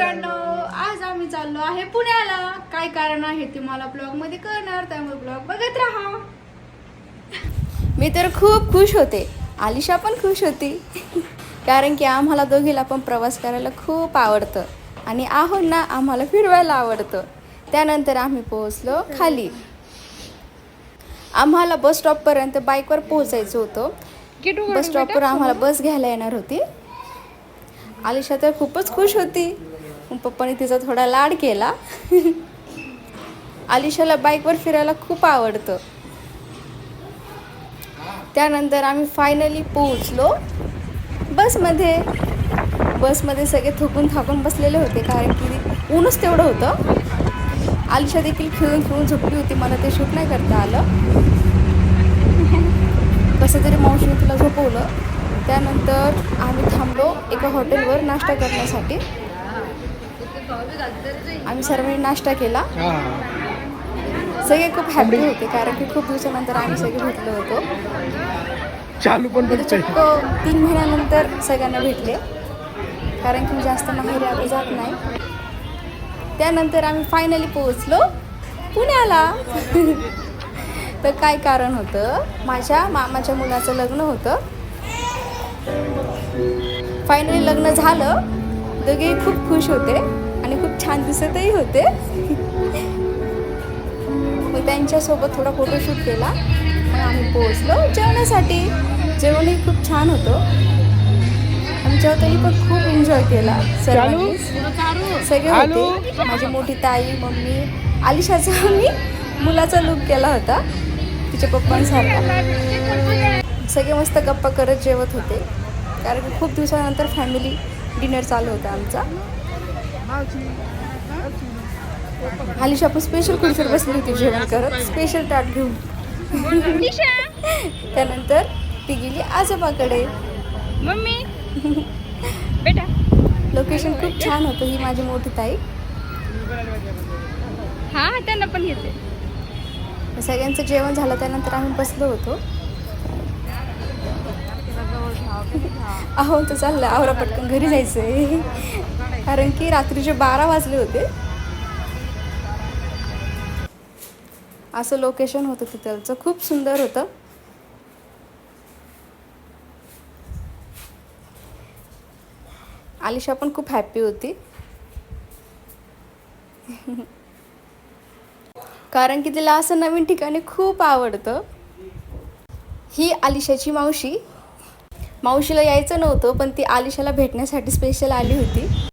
मित्रांनो, आज आम्ही चाललो आहे पुण्याला. काय कारण आहे ते मला ब्लॉग मध्ये कळणार, त्यामुळे ब्लॉग बघत राहा. मी तर खूप खुश होते, आलिशा पण खुश होती. कारण की आम्हाला दोघीला पण प्रवास करायला खूप आवडतं आणि आहोत ना, आम्हाला फिरवायला आवडतं. त्यानंतर आम्ही पोहोचलो खाली. आम्हाला बस स्टॉपपर्यंत बाईकवर पोहोचायचं होतं. बस स्टॉपवर आम्हाला बस घ्यायला येणार होती. आलिशा तर खूपच खुश होती. पप्पाने तिचा थोडा लाड केला. आलिशाला बाईकवर फिरायला खूप आवडतं. त्यानंतर आम्ही फायनली पोहोचलो बसमध्ये. बसमध्ये सगळे थकून थाकून बसलेले होते, कारण की ऊनच तेवढं होतं. आलिशा देखील खेळून खेळून झोपली होती. मला ते शूट नाही करता आलं. कसं तरी मावशीने तिला झोपवलं. त्यानंतर आम्ही थांबलो एका हॉटेलवर नाश्ता करण्यासाठी. आम्ही सर्वांनी नाश्ता केला. सगळे खूप हॅपी होते, कारण की खूप दिवसानंतर आम्ही सगळे भेटलो होतो. चक्क 3 महिन्यानंतर सगळ्यांना भेटले, कारण की जास्त माहेरी आम्ही जात नाही. त्यानंतर आम्ही फायनली पोहोचलो पुण्याला. तर काय कारण होतं, माझ्या मामाच्या मुलाचं लग्न होतं. फायनली लग्न झालं. दोघे खूप खुश होते आणि खूप छान दिसतही होते. मग त्यांच्यासोबत थोडा फोटोशूट केला. मग आम्ही पोहोचलो जेवणासाठी. जेवणही खूप छान होतं. आम्ही जेवताना पण खूप एन्जॉय केला. सर्वांनी सगळे होते. माझी मोठी ताई, मम्मी, आलिशाचा मी मुलाचा लुक केला होता तिच्या पप्पांसारखा. सगळे मस्त गप्पा करत जेवत होते, कारण की खूप दिवसानंतर फॅमिली डिनर चालू होता आमचा. आलिशा पण स्पेशल खुर्चीवर बसली होती जेवण करत, स्पेशल ताट घेऊन. त्यानंतर ती गेली आजोबाकडे. मम्मी बेटा, लोकेशन खूप छान होतं. ही माझी मोठी ताई. हा त्यांना पण घेते. सगळ्यांचं जेवण झालं. त्यानंतर आम्ही बसलो होतो. अहो तर चाललं आवरा पटकन घरी जायचंय, कारण की रात्रीचे 12 वाजले होते. असं लोकेशन होतं तिथलचं, खूप सुंदर होतं. आलिशा पण खूप हॅपी होती, कारण की तिला असं नवीन ठिकाणी खूप आवडतं. ही आलिशाची मावशी. मावशीला यायचं नव्हतं, पण ती आलिशाला भेटण्यासाठी स्पेशल आली होती.